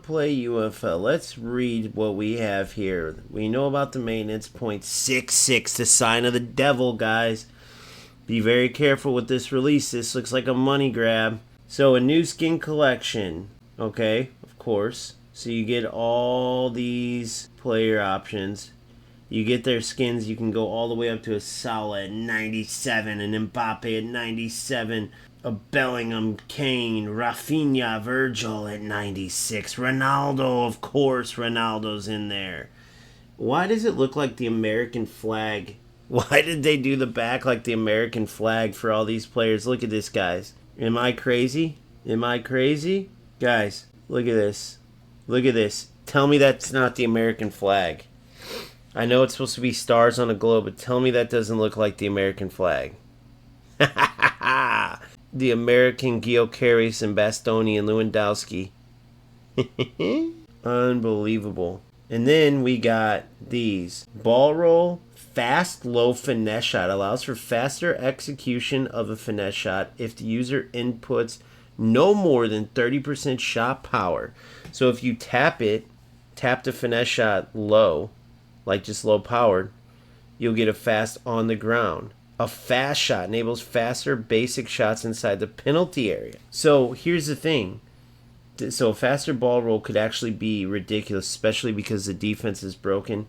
play UFL. Let's read what we have here. We know about the maintenance. 0.66, the sign of the devil, guys. Be very careful with this release. This looks like a money grab. So a new skin collection. Okay, of course. So you get all these player options. You get their skins. You can go all the way up to a Salah at 97, an Mbappe at 97, a Bellingham, Kane, Rafinha, Virgil at 96. Ronaldo, of course, Ronaldo's in there. Why does it look like the American flag? Why did they do the back like the American flag for all these players? Look at this, guys. Am I crazy? Am I crazy? Guys, look at this. Look at this. Tell me that's not the American flag. I know it's supposed to be stars on a globe, but tell me that doesn't look like the American flag. The American Gyökeres and Bastoni and Lewandowski. Unbelievable. And then we got these. Ball roll, fast, low finesse shot. Allows for faster execution of a finesse shot if the user inputs no more than 30% shot power. So if you tap it, tap the finesse shot low, like just low powered, you'll get a fast on the ground. A fast shot enables faster basic shots inside the penalty area. So here's the thing. So a faster ball roll could actually be ridiculous, especially because the defense is broken.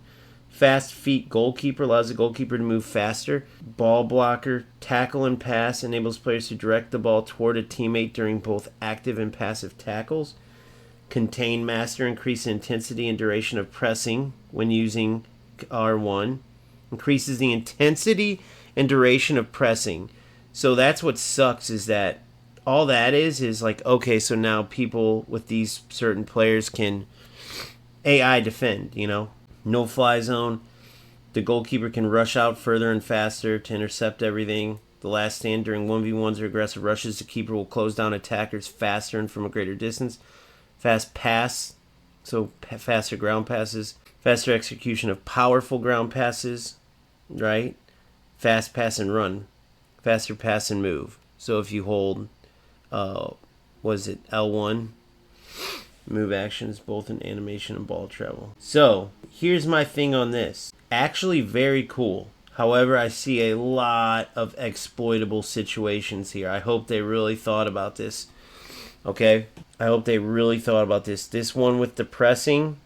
Fast feet goalkeeper allows the goalkeeper to move faster. Ball blocker, tackle and pass enables players to direct the ball toward a teammate during both active and passive tackles. Contain master, increase the intensity and duration of pressing when using R1. Increases the intensity and duration of pressing. So that's what sucks, is that all that is like, okay, so now people with these certain players can AI defend, you know? No fly zone. The goalkeeper can rush out further and faster to intercept everything. The last stand during 1v1s or aggressive rushes, the keeper will close down attackers faster and from a greater distance. Fast pass, so faster ground passes. Faster execution of powerful ground passes, right? Fast pass and run. Faster pass and move. So if you hold, L1? Move actions, both in animation and ball travel. So, here's my thing on this. Actually very cool. However, I see a lot of exploitable situations here. I hope they really thought about this. Okay? I hope they really thought about this. This one with the pressing,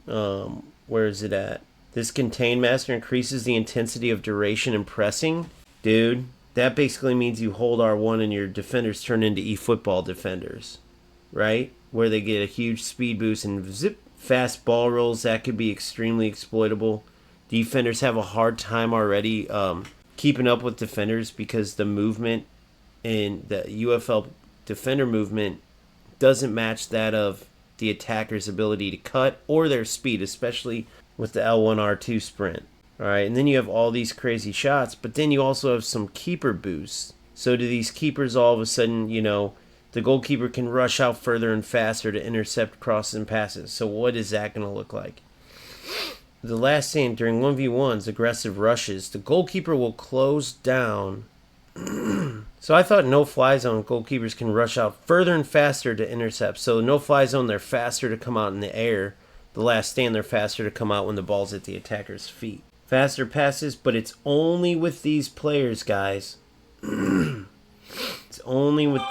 where is it at? This contain master increases the intensity of duration and pressing. Dude, that basically means you hold R1 and your defenders turn into eFootball defenders. Right? Where they get a huge speed boost and zip. Fast ball rolls, that could be extremely exploitable. Defenders have a hard time already keeping up with defenders because the movement in the UFL defender movement doesn't match that of the attacker's ability to cut or their speed, especially with the L1 R2 sprint. Alright, and then you have all these crazy shots, but then you also have some keeper boosts. So do these keepers all of a sudden, you know, the goalkeeper can rush out further and faster to intercept crosses and passes. So what is that going to look like? The last stand during 1v1s, aggressive rushes, the goalkeeper will close down. So I thought no fly zone goalkeepers can rush out further and faster to intercept. So no fly zone, they're faster to come out in the air. The last stand, they're faster to come out when the ball's at the attacker's feet. Faster passes, but it's only with these players, guys. It's only with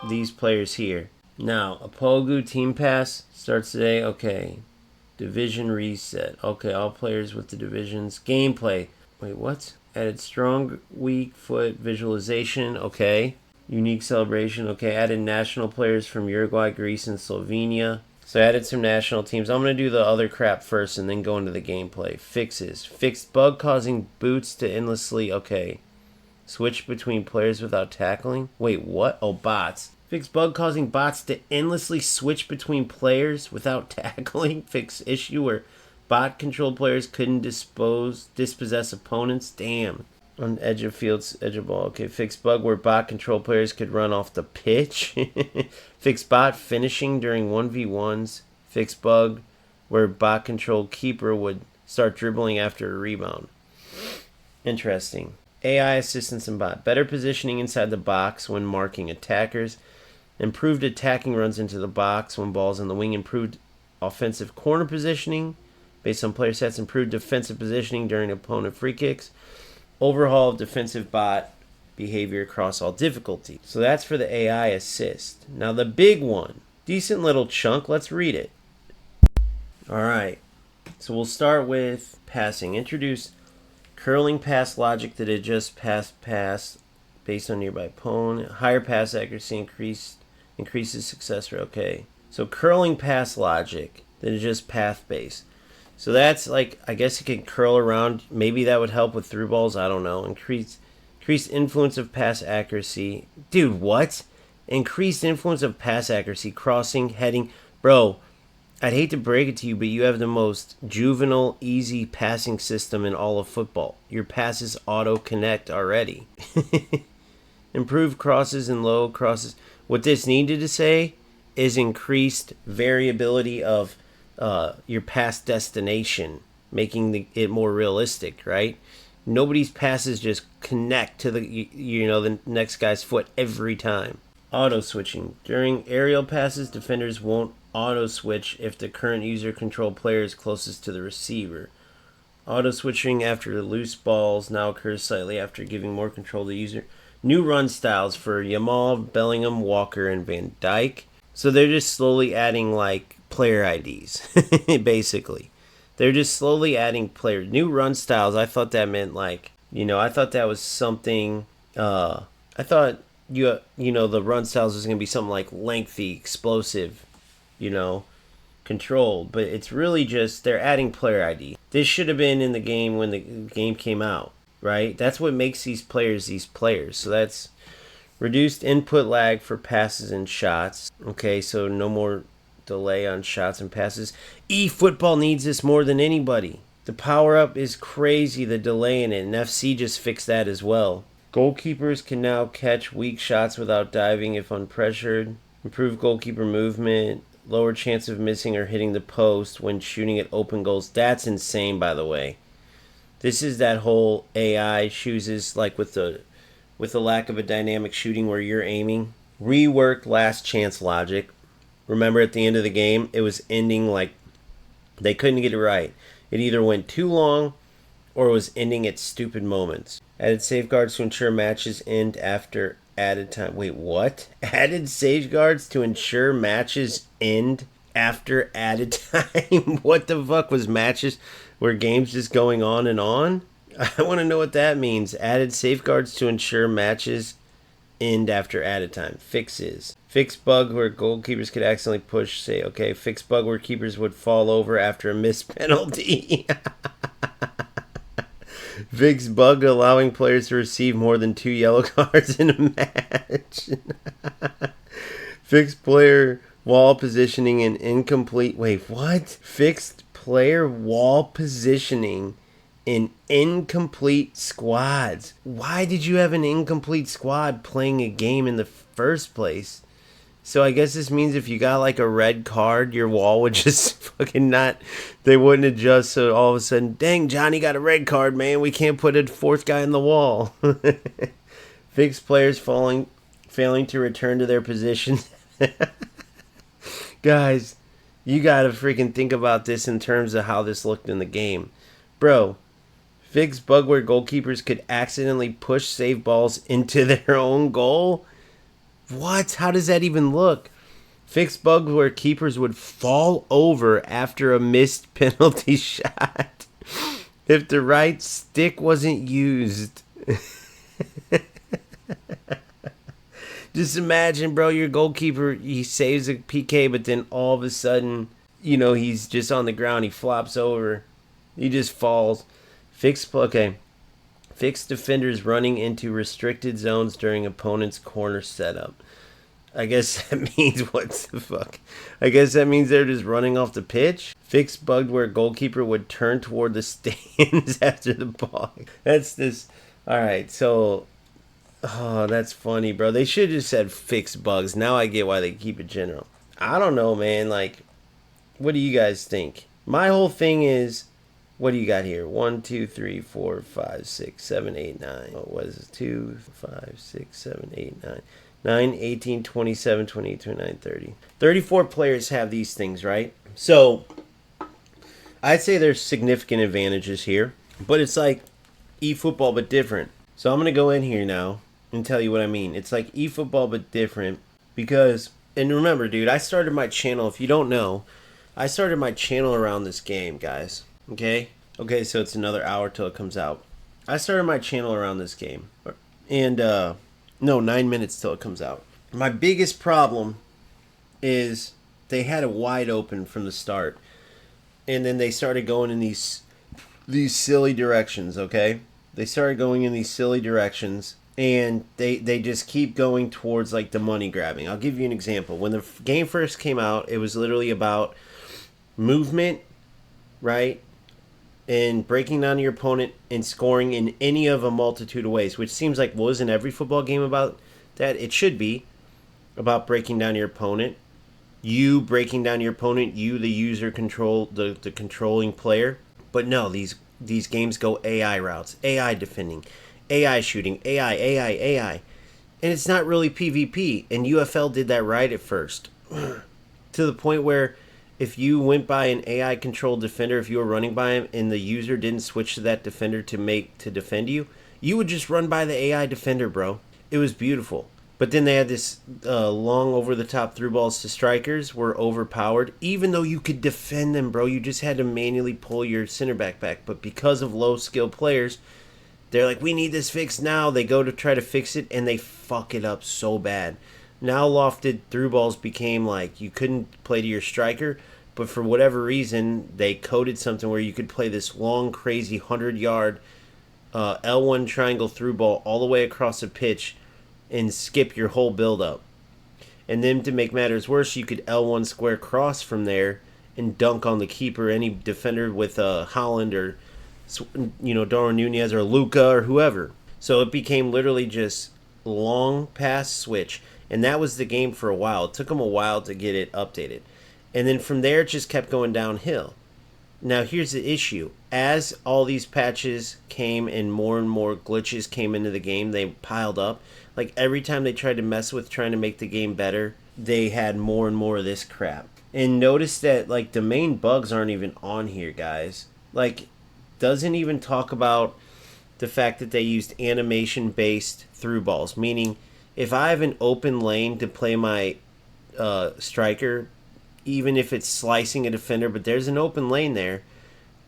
these players here. Now, a Pogu team pass starts today. Okay. Division reset. Okay, all players with the divisions. Gameplay. Wait, what? Added strong, weak foot visualization. Okay. Unique celebration. Okay, added national players from Uruguay, Greece, and Slovenia. So I added some national teams. I'm going to do the other crap first and then go into the gameplay. Fixes. Fixed bug causing boots to endlessly... Okay. Switch between players without tackling? Wait, what? Oh, bots. Fix bug causing bots to endlessly switch between players without tackling. Fix issue where bot controlled players couldn't dispossess opponents. Damn. On edge of fields, edge of ball. Okay, fix bug where bot controlled players could run off the pitch. Fix bot finishing during 1v1s. Fix bug where bot controlled keeper would start dribbling after a rebound. Interesting. AI assistance and bot. Better positioning inside the box when marking attackers. Improved attacking runs into the box when balls in the wing. Improved offensive corner positioning based on player sets. Improved defensive positioning during opponent free kicks. Overhaul of defensive bot behavior across all difficulties. So that's for the AI assist. Now the big one. Decent little chunk. Let's read it. All right. So we'll start with passing. Introduce curling pass logic that adjusts pass based on nearby opponent. Higher pass accuracy increases success rate. Okay. So curling pass logic that adjusts path based. So that's like, I guess it can curl around. Maybe that would help with through balls. I don't know. Increased influence of pass accuracy. Dude, what? Increased influence of pass accuracy, crossing, heading. Bro, I'd hate to break it to you, but you have the most juvenile, easy passing system in all of football. Your passes auto-connect already. Improved crosses and low crosses. What this needed to say is increased variability of your pass destination, making it more realistic, right? Nobody's passes just connect to the next guy's foot every time. Auto switching. During aerial passes, defenders won't auto switch if the current user control player is closest to the receiver. Auto switching after the loose balls now occurs slightly after giving more control to the user. New run styles for Yamal, Bellingham, Walker, and Van Dijk. So they're just slowly adding like player IDs, basically. They're just slowly adding new run styles. I thought that meant like, I thought that was something. I thought the run styles was gonna be something like lengthy, explosive, controlled. But it's really just they're adding player ID. This should have been in the game when the game came out, right? That's what makes these players. So that's reduced input lag for passes and shots. Okay, so no more delay on shots and passes. eFootball needs this more than anybody. The power-up is crazy, the delay in it, and FC just fixed that as well. Goalkeepers can now catch weak shots without diving if unpressured. Improved goalkeeper movement. Lower chance of missing or hitting the post when shooting at open goals. That's insane, by the way. This is that whole AI chooses, like with the lack of a dynamic shooting where you're aiming. Reworked last chance logic. Remember at the end of the game, it was ending like they couldn't get it right. It either went too long or was ending at stupid moments. Added safeguards to ensure matches end after added time. Wait, what? Added safeguards to ensure matches end after added time? What the fuck was matches? Were games just going on and on? I want to know what that means. Added safeguards to ensure matches end after added time. Fixes. Fixed bug where goalkeepers could accidentally push, say, okay. Fixed bug where keepers would fall over after a missed penalty. Fixed bug allowing players to receive more than 2 yellow cards in a match. Fixed player wall positioning and incomplete. Wait, what? Fixed player wall positioning in incomplete squads. Why did you have an incomplete squad playing a game in the first place? So I guess this means if you got like a red card, your wall would just fucking not, they wouldn't adjust. So all of a sudden, dang, Johnny got a red card, man. We can't put a fourth guy in the wall. Fixed players failing to return to their positions. Guys, you got to freaking think about this in terms of how this looked in the game. Bro, fixed bug where goalkeepers could accidentally push save balls into their own goal? What? How does that even look? Fixed bug where keepers would fall over after a missed penalty shot if the right stick wasn't used. Just imagine, bro, your goalkeeper, he saves a PK, but then all of a sudden, he's just on the ground. He flops over. He just falls. Fixed defenders running into restricted zones during opponent's corner setup. I guess that means what the fuck? I guess that means they're just running off the pitch. Fixed bugged where goalkeeper would turn toward the stands after the ball. That's this. All right, so that's funny, bro. They should have just said fixed bugs. Now I get why they keep it general. I don't know, man. Like, what do you guys think? My whole thing is, what do you got here? 1, 2, 3, 4, 5, 6, 7, 8, 9. What is it? 2, 5, 6, 7, 8, 9. 9, 18, 27, 28, 29, 30. 34 players have these things, right? So I'd say there's significant advantages here, but it's like eFootball but different. So I'm going to go in here now and tell you what I mean. It's like eFootball but different because, and remember, dude, I started my channel, if you don't know, I started my channel around this game, guys. Okay? Okay, so it's another hour till it comes out. I started my channel around this game. And, no, 9 minutes till it comes out. My biggest problem is they had it wide open from the start. And then they started going in these silly directions, okay? They started going in these silly directions, and they just keep going towards, like, the money grabbing. I'll give you an example. When the game first came out, it was literally about movement, right? And breaking down your opponent and scoring in any of a multitude of ways, which seems like wasn't every football game about that. It should be about breaking down your opponent. You breaking down your opponent, you the user control, the controlling player. But no, these games go AI routes, AI defending, AI shooting, AI. And it's not really PvP. And UFL did that right at first. To the point where if you went by an AI controlled defender, if you were running by him and the user didn't switch to that defender to defend you, you would just run by the AI defender, bro. It was beautiful. But then they had this long over-the-top through balls to strikers were overpowered. Even though you could defend them, bro, you just had to manually pull your center back. But because of low-skill players, they're like, we need this fixed now. They go to try to fix it, and they fuck it up so bad. Now lofted through balls became like you couldn't play to your striker, but for whatever reason, they coded something where you could play this long, crazy 100-yard L1 triangle through ball all the way across the pitch and skip your whole build-up. And then to make matters worse, you could L1 square cross from there and dunk on the keeper, any defender with Holland or Darwin Nunez or Luca or whoever. So it became literally just long pass switch. And that was the game for a while. It took them a while to get it updated. And then from there, it just kept going downhill. Now, here's the issue. As all these patches came and more glitches came into the game, they piled up. Like, every time they tried to mess with trying to make the game better, they had more and more of this crap. And notice that, like, the main bugs aren't even on here, guys. Like, doesn't even talk about the fact that they used animation-based through balls, meaning if I have an open lane to play my striker, even if it's slicing a defender, but there's an open lane there,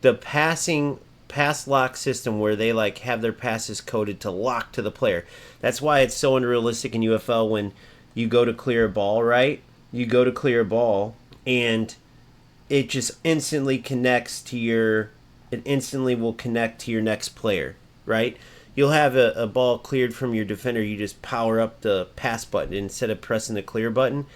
the pass lock system where they like have their passes coded to lock to the player. That's why it's so unrealistic in UFL when you go to clear a ball, right? You go to clear a ball and it just instantly connects to it instantly will connect to your next player, right? You'll have a ball cleared from your defender. You just power up the pass button instead of pressing the clear button.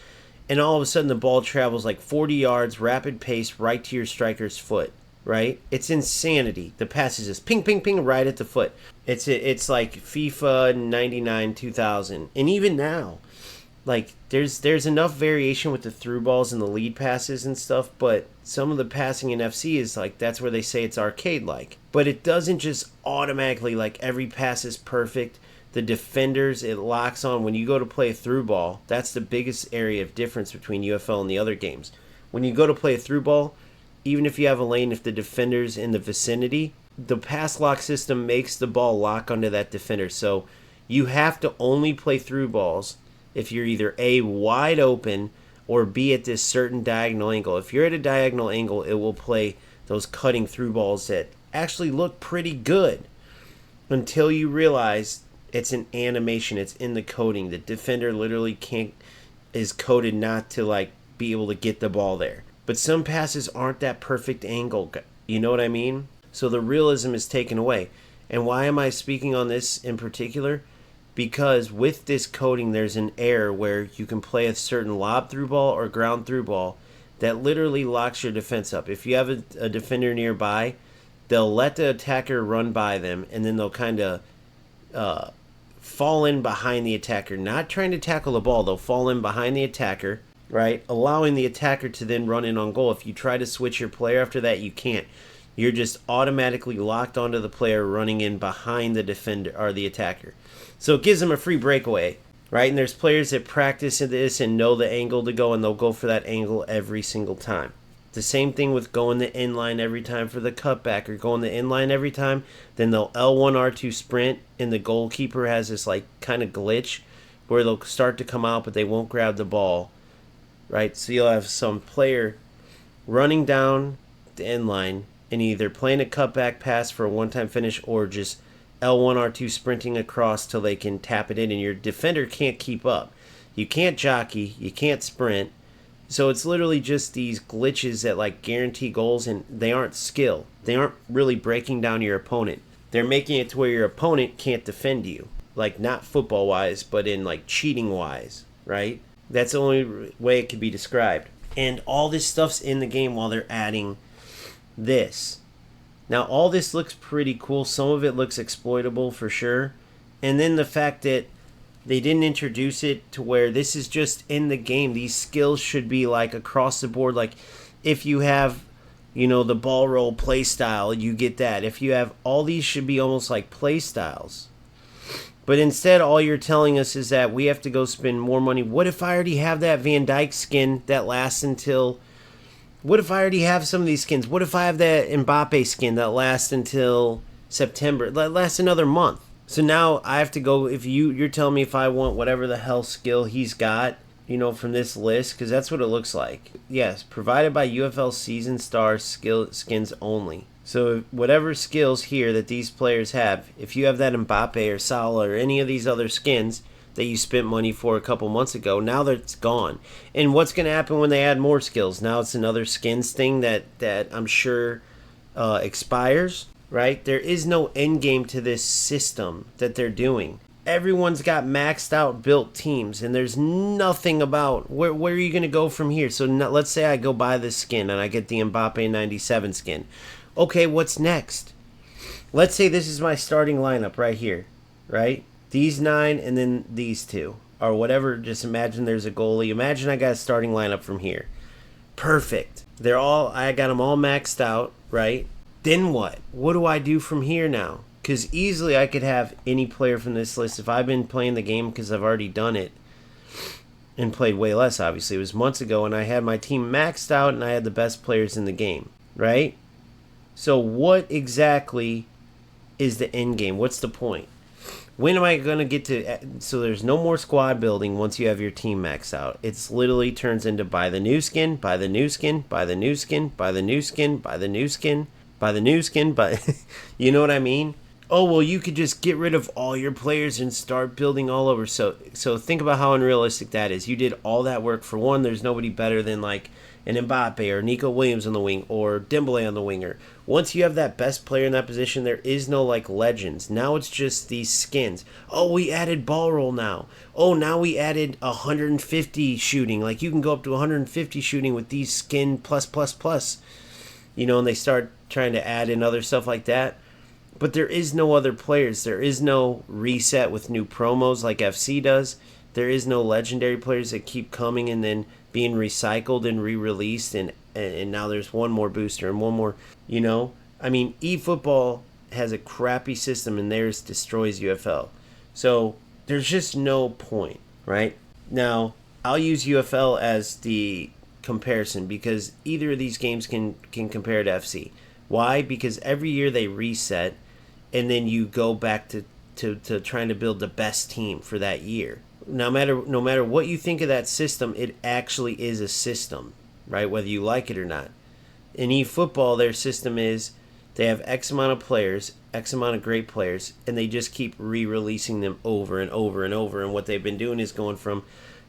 And all of a sudden the ball travels like 40 yards, rapid pace, right to your striker's foot, right? It's insanity. The pass is just ping, ping, ping, right at the foot. It's like FIFA 99, 2000. And even now, like, there's enough variation with the through balls and the lead passes and stuff, but some of the passing in FC is like, that's where they say it's arcade-like. But it doesn't just automatically, like, every pass is perfect. The defenders, it locks on. When you go to play a through ball, that's the biggest area of difference between UFL and the other games. When you go to play a through ball, even if you have a lane, if the defender's in the vicinity, the pass lock system makes the ball lock onto that defender. So you have to only play through balls if you're either A, wide open, or B, at this certain diagonal angle. If you're at a diagonal angle, it will play those cutting through balls that actually look pretty good until you realize it's an animation. It's in the coding. The defender literally is coded not to like be able to get the ball there. But some passes aren't that perfect angle. You know what I mean? So the realism is taken away. And why am I speaking on this in particular? Because with this coding, there's an error where you can play a certain lob through ball or ground through ball that literally locks your defense up. If you have a defender nearby, they'll let the attacker run by them, and then they'll kind of fall in behind the attacker. Not trying to tackle the ball, they'll fall in behind the attacker, right? Allowing the attacker to then run in on goal. If you try to switch your player after that, you can't. You're just automatically locked onto the player running in behind the defender or the attacker. So it gives them a free breakaway, right? And there's players that practice in this and know the angle to go, and they'll go for that angle every single time. The same thing with going the inline every time for the cutback, or going the inline every time. Then they'll L1 R2 sprint, and the goalkeeper has this like kind of glitch where they'll start to come out, but they won't grab the ball, right? So you'll have some player running down the inline and either playing a cutback pass for a one-time finish or just L1 R2 sprinting across till they can tap it in, and your defender can't keep up. You can't jockey, you can't sprint. So it's literally just these glitches that like guarantee goals, and they aren't skill. They aren't really breaking down your opponent. They're making it to where your opponent can't defend you. Like not football wise, but in like cheating wise, right? That's the only way it could be described. And all this stuff's in the game while they're adding this. Now all this looks pretty cool. Some of it looks exploitable for sure. And then the fact that they didn't introduce it to where this is just in the game. These skills should be like across the board. Like if you have, you know, the ball roll play style, you get that. If you have all these should be almost like play styles. But instead, all you're telling us is that we have to go spend more money. What if I already have that Van Dijk skin that lasts until... What if I already have some of these skins? What if I have that Mbappe skin that lasts until September? That lasts another month. So now I have to go, if you're telling me if I want whatever the hell skill he's got, you know, from this list, because that's what it looks like. Yes, provided by UFL Season Star skins only. So whatever skills here that these players have, if you have that Mbappe or Salah or any of these other skins that you spent money for a couple months ago, now that it's gone. And what's going to happen when they add more skills? Now it's another skins thing that I'm sure expires. Right? There is no end game to this system that they're doing. Everyone's got maxed out built teams, and there's nothing about where are you going to go from here. So let's say I go buy this skin and I get the Mbappe 97 skin. Okay, what's next? Let's say this is my starting lineup right here, right? These 9 and then these 2 or whatever. Just imagine there's a goalie. Imagine I got a starting lineup from here. Perfect. I got them all maxed out, right? Then what? What do I do from here now? Because easily I could have any player from this list. If I've been playing the game, because I've already done it and played way less, obviously. It was months ago, and I had my team maxed out, and I had the best players in the game, right? So what exactly is the end game? What's the point? When am I going to get to... So there's no more squad building once you have your team maxed out. It's literally turns into buy the new skin, buy the new skin, buy the new skin, buy the new skin, buy the new skin, buy the new skin, but you know what I mean? Oh, well, you could just get rid of all your players and start building all over. So think about how unrealistic that is. You did all that work for one. There's nobody better than like an Mbappe or Nico Williams on the wing or Dembele on the winger. Once you have that best player in that position, there is no like legends. Now it's just these skins. Oh, we added ball roll now. Oh, now we added 150 shooting. Like you can go up to 150 shooting with these skin plus. You know, and they start trying to add in other stuff like that. But there is no other players. There is no reset with new promos like FC does. There is no legendary players that keep coming and then being recycled and re-released. And now there's one more booster and one more, you know. I mean, eFootball has a crappy system and theirs destroys UFL. So there's just no point, right? Now, I'll use UFL as the comparison because either of these games can compare to FC. Why? Because every year they reset and then you go back to trying to build the best team for that year. No matter what you think of that system, it actually is a system, right? Whether you like it or not. In eFootball, their system is they have X amount of players, X amount of great players, and they just keep re-releasing them over and over and over. And what they've been doing is going from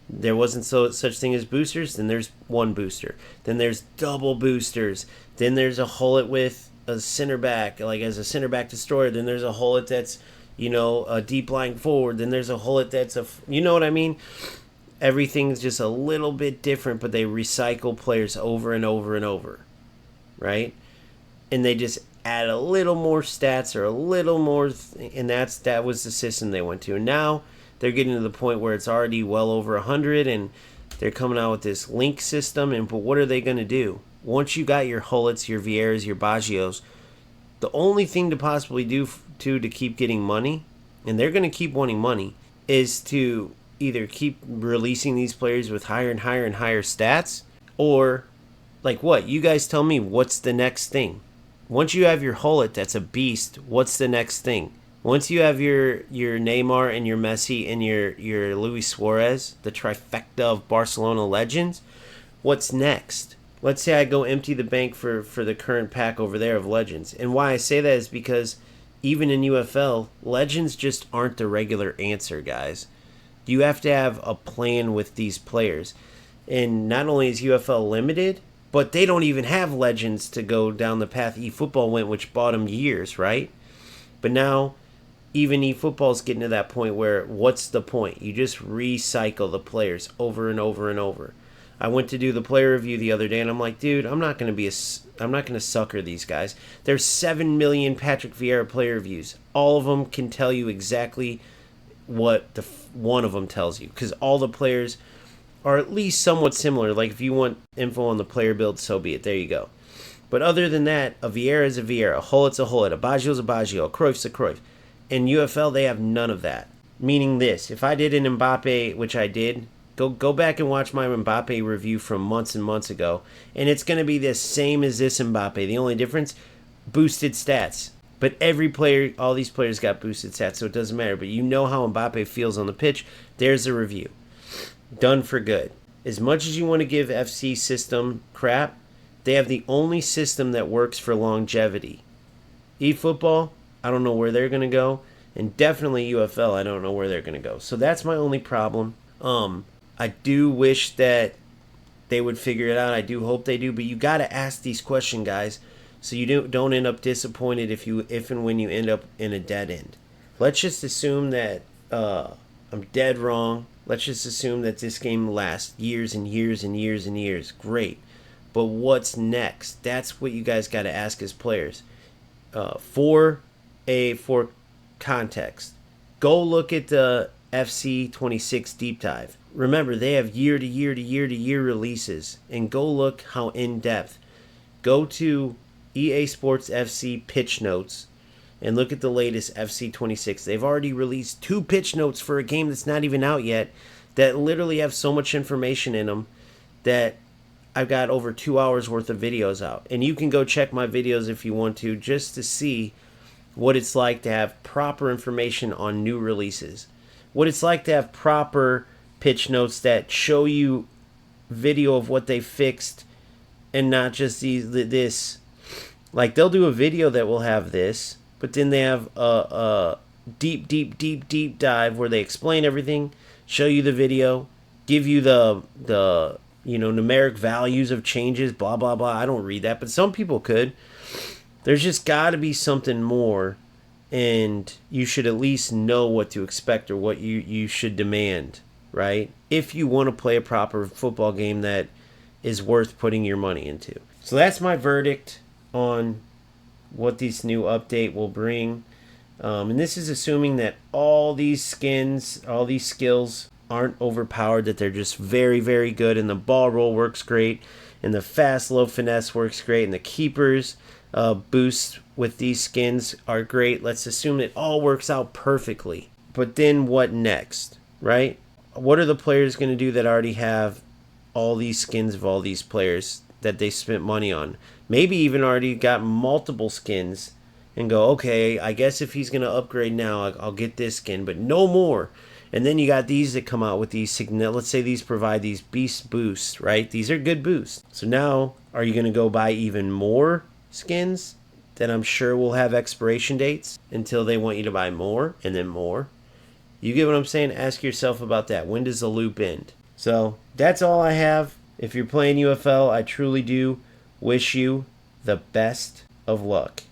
there wasn't such thing as boosters, then there's one booster. Then there's double boosters. Then there's a hullet with a center back, like as a center back destroyer. Then there's a hullet that's, you know, a deep lying forward. Then there's a hullet that's you know what I mean? Everything's just a little bit different, but they recycle players over and over and over, right? And they just add a little more stats or a little more, and that was the system they went to. And now they're getting to the point where it's already well over 100, and they're coming out with this link system. But what are they going to do? Once you got your Hullets, your Vieiras, your Baggios, the only thing to possibly do to keep getting money, and they're going to keep wanting money, is to either keep releasing these players with higher and higher and higher stats, or like what? You guys tell me, what's the next thing? Once you have your Hullet that's a beast, what's the next thing? Once you have your Neymar and your Messi and your Luis Suarez, the trifecta of Barcelona legends, what's next? Let's say I go empty the bank for the current pack over there of legends. And why I say that is because even in UFL, legends just aren't the regular answer, guys. You have to have a plan with these players. And not only is UFL limited, but they don't even have legends to go down the path eFootball went, which bought them years, right? But now, even eFootball's getting to that point where, what's the point? You just recycle the players over and over and over. I went to do the player review the other day, and I'm like, dude, I'm not going to sucker these guys. There's 7 million Patrick Vieira player reviews. All of them can tell you exactly what one of them tells you, because all the players are at least somewhat similar. Like, if you want info on the player build, so be it. There you go. But other than that, a Vieira is a Vieira, a Hullet's a Hullet, a Baggio's a Baggio, a Cruyff's a Cruyff. In UFL, they have none of that. Meaning this, if I did an Mbappe, which I did, go back and watch my Mbappe review from months and months ago, and it's going to be the same as this Mbappe. The only difference, boosted stats. But every player, all these players got boosted stats, so it doesn't matter. But you know how Mbappe feels on the pitch. There's a review. Done for good. As much as you want to give FC system crap, they have the only system that works for longevity. eFootball, I don't know where they're going to go. And definitely UFL, I don't know where they're going to go. So that's my only problem. I do wish that they would figure it out. I do hope they do. But you got to ask these questions, guys, so you don't end up disappointed if and when you end up in a dead end. Let's just assume that I'm dead wrong. Let's just assume that this game lasts years and years and years and years. Great. But what's next? That's what you guys got to ask as players. For context, go look at the FC 26 deep dive. Remember, they have year to year to year to year releases. And go look how in depth. Go to EA Sports FC pitch notes and look at the latest FC 26. They've already released 2 pitch notes for a game that's not even out yet that literally have so much information in them that I've got over 2 hours worth of videos out. And you can go check my videos if you want to, just to see what it's like to have proper information on new releases. What it's like to have proper pitch notes that show you video of what they fixed and not just this. Like, they'll do a video that will have this, but then they have a deep dive where they explain everything, show you the video, give you the numeric values of changes, blah, blah, blah. I don't read that, but some people could. There's just got to be something more, and you should at least know what to expect or what you should demand, right? If you want to play a proper football game that is worth putting your money into. So that's my verdict on what this new update will bring. And this is assuming that all these skins, all these skills aren't overpowered, that they're just very, very good, and the ball roll works great, and the fast low finesse works great, and the keepers boosts with these skins are great. Let's assume it all works out perfectly. But then what next, right? What are the players going to do that already have all these skins of all these players that they spent money on? Maybe even already got multiple skins and go, okay, I guess if he's going to upgrade now, I'll get this skin, but no more. And then you got these that come out with these let's say these provide these beast boosts, right? These are good boosts. So now, are you going to go buy even more skins that I'm sure will have expiration dates until they want you to buy more and then more? You get what I'm saying? Ask yourself about that. When does the loop end? So that's all I have. If you're playing UFL, I truly do wish you the best of luck.